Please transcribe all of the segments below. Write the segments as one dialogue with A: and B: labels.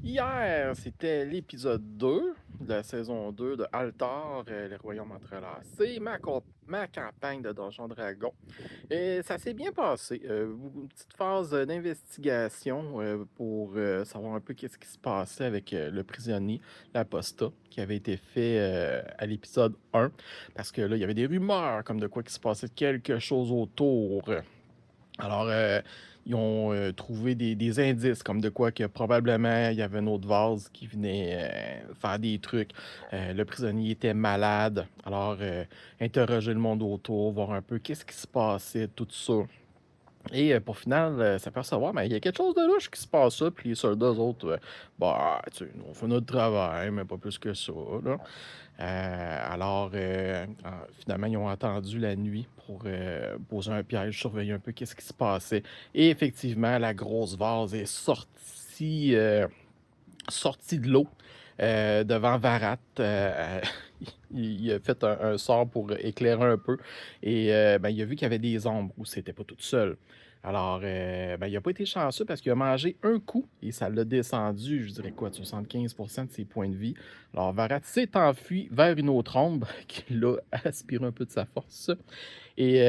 A: Hier, c'était l'épisode 2 de la saison 2 de Altar, les royaumes entrelacés, ma campagne de Donjon Dragon. Et ça s'est bien passé. Une petite phase d'investigation pour savoir un peu qu'est-ce qui se passait avec le prisonnier, l'apostat, qui avait été fait à l'épisode 1. Parce que là, il y avait des rumeurs comme de quoi qu'il se passait quelque chose autour. Alors, ils ont trouvé des indices comme de quoi que probablement il y avait un autre vase qui venait faire des trucs. Le prisonnier était malade. Alors, interroger le monde autour, voir un peu qu'est-ce qui se passait, tout ça. Et pour final, s'apercevoir, mais il y a quelque chose de louche qui se passe là, puis les soldats, eux autres, bah, tu sais, on fait notre travail, mais pas plus que ça, là. Finalement, ils ont attendu la nuit pour poser un piège, surveiller un peu qu'est-ce qui se passait. Et effectivement, la grosse vase est sortie de l'eau devant Varat. Il a fait un sort pour éclairer un peu. Et ben, il a vu qu'il y avait des ombres où c'était pas tout seul. Alors, ben, il n'a pas été chanceux parce qu'il a mangé un coup et ça l'a descendu, je dirais quoi, de 75% de ses points de vie. Alors, Varat s'est enfui vers une autre ombre qui l'a aspiré un peu de sa force. Et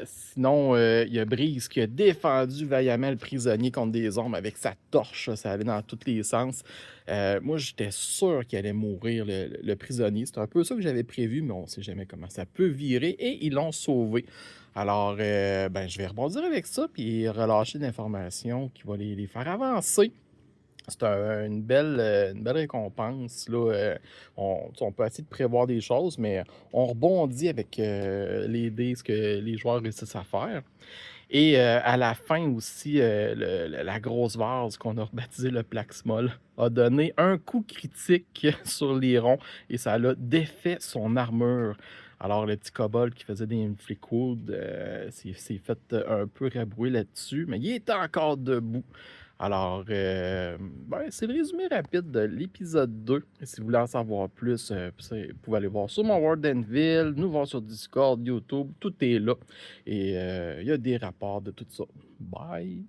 A: sinon, il y a Brise qui a défendu vaillamment le prisonnier contre des ombres avec sa torche. Ça allait dans tous les sens. Moi, j'étais sûr qu'il allait mourir, le prisonnier. C'était un peu ça que j'avais prévu, mais on ne sait jamais comment ça peut virer. Et ils l'ont sauvé. Alors, ben, je vais rebondir avec ça, puis relâcher l'information qui va les faire avancer. C'est une belle récompense. Là. On peut essayer de prévoir des choses, mais on rebondit avec les dés, ce que les joueurs réussissent à faire. Et à la fin aussi, la grosse vase qu'on a rebaptisée le Plaxmol a donné un coup critique sur les et ça l'a défait son armure. Alors, le petit kobold qui faisait des flickwood s'est fait un peu rabrouer là-dessus, mais il était encore debout. Alors, ben, c'est le résumé rapide de l'épisode 2. Si vous voulez en savoir plus, vous pouvez aller voir sur mon Wardenville, nous voir sur Discord, YouTube, tout est là. Et il y a des rapports de tout ça. Bye!